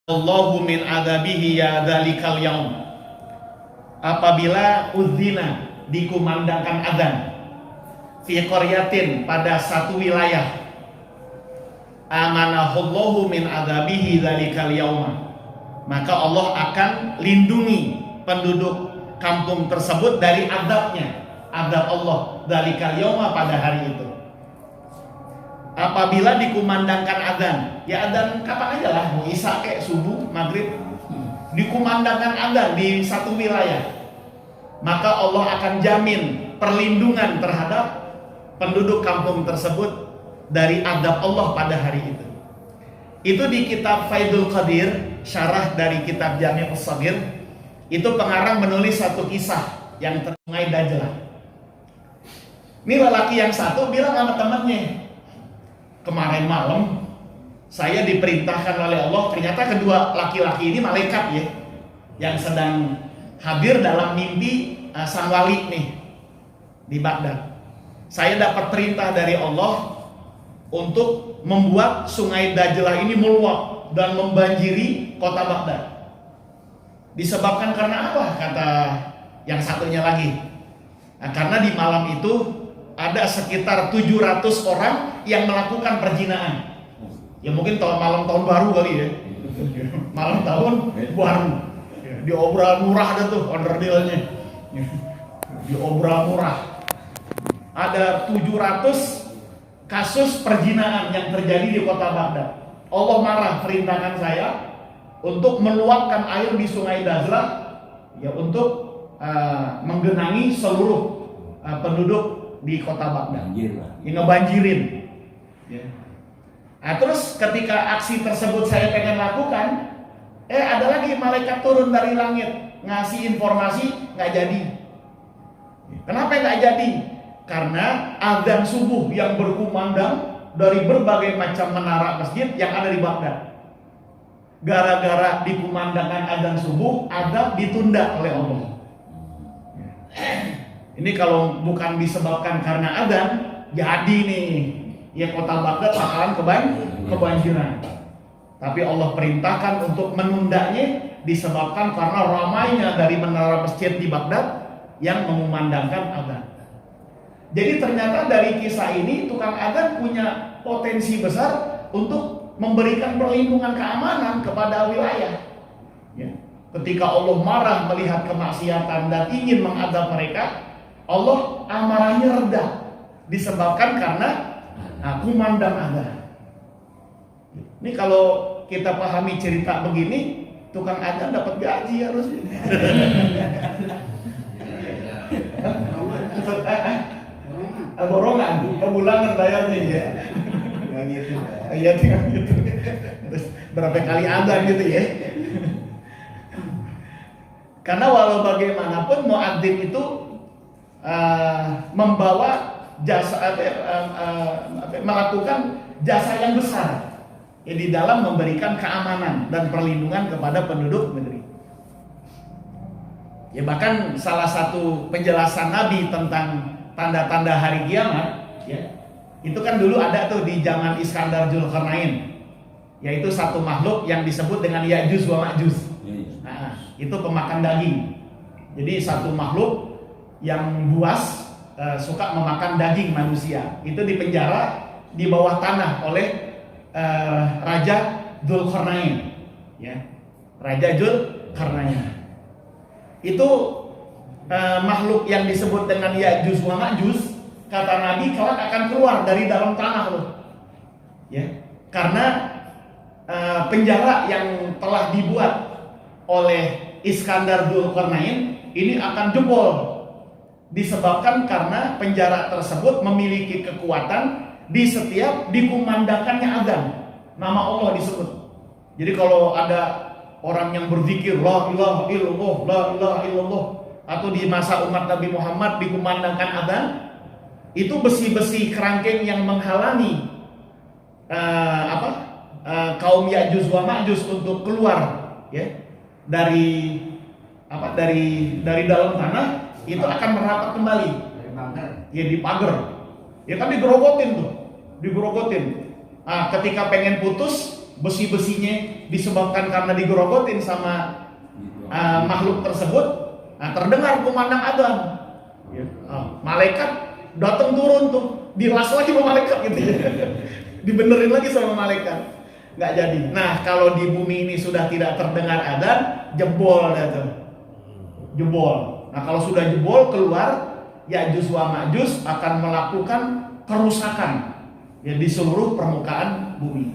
Allahu min adabihi ya dzalikal yaum. Apabila udzina, dikumandangkan adzan, fi qaryatin, pada satu wilayah, amanahullahu min adabihi dzalikal yauma, maka Allah akan lindungi penduduk kampung tersebut dari adabnya, adab Allah dzalikal yauma, pada hari itu. Apabila dikumandangkan adzan, ya adzan kapan aja lah, mau isya kayak subuh, maghrib, dikumandangkan adzan di satu wilayah, maka Allah akan jamin perlindungan terhadap penduduk kampung tersebut dari adab Allah pada hari itu. Itu di kitab Faidul Qadir, syarah dari kitab Jami' As-Shaghir, itu pengarang menulis satu kisah yang Sungai Dajlah. Ini lelaki yang satu bilang sama temannya, kemarin malam saya diperintahkan oleh Allah. Ternyata kedua laki-laki ini malaikat ya, yang sedang hadir dalam mimpi sang wali nih di Baghdad. Saya dapat perintah dari Allah untuk membuat Sungai Dajlah ini meluap dan membanjiri kota Baghdad. Disebabkan karena apa? Kata yang satunya lagi, nah, karena di malam itu ada sekitar 700 orang yang melakukan perzinaan. Ya mungkin malam tahun baru kali ya. Malam tahun baru. Diobral murah ada tuh onderdilnya. Diobral murah. Ada 700 kasus perzinaan yang terjadi di kota Baghdad. Allah marah, perintahkan saya untuk meluapkan air di Sungai Dajlah, ya untuk menggenangi seluruh penduduk di kota Baghdad, ngebanjirin. Ya. Nah, terus ketika aksi tersebut saya pengen lakukan, ada lagi malaikat turun dari langit ngasih informasi, nggak jadi. Kenapa nggak jadi? Karena adzan subuh yang berkumandang dari berbagai macam menara masjid yang ada di Baghdad. Gara-gara dikumandangkan adzan subuh, adzan ditunda oleh Allah. Ini kalau bukan disebabkan karena adzan, jadi nih ya kota Baghdad bakalan kebanjiran. Tapi Allah perintahkan untuk menundanya disebabkan karena ramainya dari menara masjid di Baghdad yang mengumandangkan adzan. Jadi ternyata dari kisah ini tukang adzan punya potensi besar untuk memberikan perlindungan keamanan kepada wilayah. Ya. Ketika Allah marah melihat kemaksiatan dan ingin mengadab mereka, Allah amarahnya reda disebabkan karena kumandang adzan. Ini kalau kita pahami cerita begini, tukang adzan dapat gaji harusnya. Borongan, kebulangan bayarnya ya. Iya gitu. Terus berapa kali adzan gitu ya. Karena walau bagaimanapun muadzin itu membawa jasa melakukan jasa yang besar ya, di dalam memberikan keamanan dan perlindungan kepada penduduk negeri. Ya bahkan salah satu penjelasan Nabi tentang tanda-tanda hari kiamat ya, itu kan dulu ada tuh di zaman Iskandar Dzulkarnain, yaitu satu makhluk yang disebut dengan Ya'juj wa Ma'juj. Nah, itu pemakan daging. Jadi satu makhluk yang buas, suka memakan daging manusia. Itu dipenjara di bawah tanah oleh Raja Dzulkarnain. Ya, Raja Dzulkarnain. Itu makhluk yang disebut dengan Ya'juj wa Ma'juj, kata Nabi kelak akan keluar dari dalam tanah loh. Ya, karena penjara yang telah dibuat oleh Iskandar Dzulkarnain ini akan jebol, disebabkan karena penjara tersebut memiliki kekuatan di setiap dikumandangkannya adzan, nama Allah disebut. Jadi kalau ada orang yang berzikir la ilaha illallah, la ilaha illallah, atau di masa umat Nabi Muhammad dikumandangkan adzan, itu besi-besi kerangkeng yang menghalangi kaum Ya'juj wa Ma'juj untuk keluar ya dari dalam tanah, itu akan merapat kembali ya di pagar. Ya kan digerogotin tuh, digerogotin. Nah, ketika pengen putus, besi-besinya disebabkan karena digerogotin sama makhluk tersebut, nah terdengar kumandang adzan. Malaikat datang turun tuh, dilas lagi sama malaikat gitu ya. Dibenerin lagi sama malaikat. Nggak jadi. Nah, kalau di bumi ini sudah tidak terdengar adzan, jebol dah tuh. Jebol. Nah, kalau sudah jebol keluar, Ya'juj wa Ma'juj akan melakukan kerusakan ya di seluruh permukaan bumi.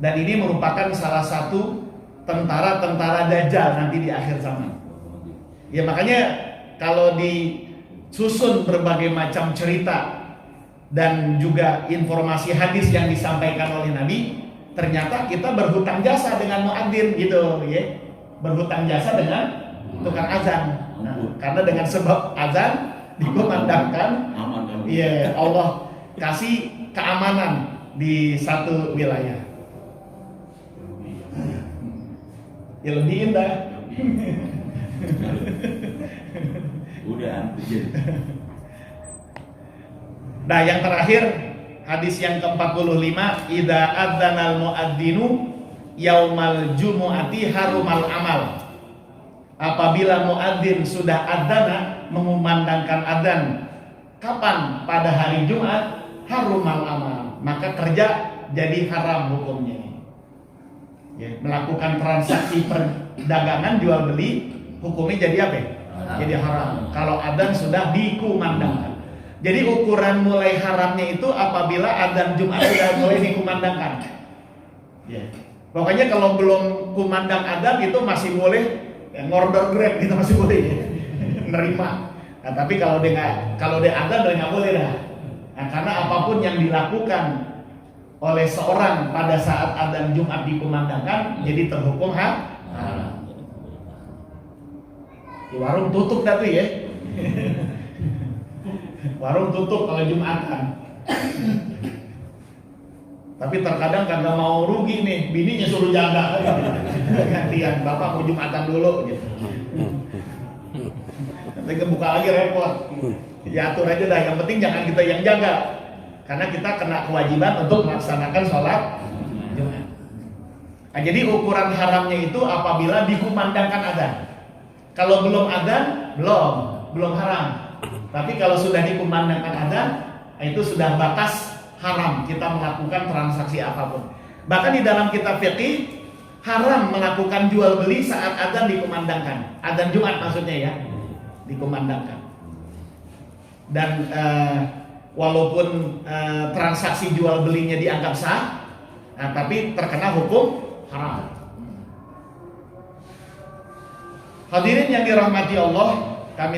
Dan ini merupakan salah satu tentara-tentara Dajjal nanti di akhir zaman. Ya makanya kalau disusun berbagai macam cerita dan juga informasi hadis yang disampaikan oleh Nabi, ternyata kita berhutang jasa dengan muadzin gitu ya. Berhutang jasa dengan tukang azan. Nah, karena dengan sebab azan dikumandangkan, ya Allah kasih keamanan di satu wilayah. Ya lebih indah. Udah. Nah, yang terakhir hadis yang ke-45, idza adzanal muadzinu yaumal jumu'ati harumal amal. Apabila muadzin sudah adzana mengumandangkan adzan kapan? Pada hari Jumat, harumal amal, maka kerja jadi haram hukumnya. Ya, melakukan transaksi perdagangan jual beli hukumnya jadi apa? Jadi haram. Kalau adzan sudah dikumandangkan. Jadi ukuran mulai haramnya itu apabila adzan Jumat sudah mulai dikumandangkan. Ya. Pokoknya kalau belum kumandang adzan itu masih boleh ngorder Grab, kita masih boleh nerima. Nah, tapi kalau dia adzan udah nggak boleh dah. Nah, karena apapun yang dilakukan oleh seorang pada saat adzan Jumat dikumandangkan jadi terhukum haram. Di warung tutup dah tuh ya. Warung tutup kalau Jumatan. Tapi terkadang kagak mau rugi nih, bininya suruh jaga. Gantian, bapak mau Jumatan dulu gitu. Nanti kebuka lagi repot. Ya atur aja dah, yang penting jangan kita yang jaga. Karena kita kena kewajiban untuk melaksanakan sholat Jumat. Nah, jadi ukuran haramnya itu apabila dikumandangkan adzan. Kalau belum adzan, belum haram. Tapi kalau sudah dikumandangkan adzan, itu sudah batas haram kita melakukan transaksi apapun. Bahkan di dalam kitab fikih haram melakukan jual beli saat adzan dikumandangkan. Adzan Jumat maksudnya ya, dikumandangkan. Dan walaupun transaksi jual belinya dianggap sah, tapi terkena hukum haram. Hadirin yang dirahmati Allah, kami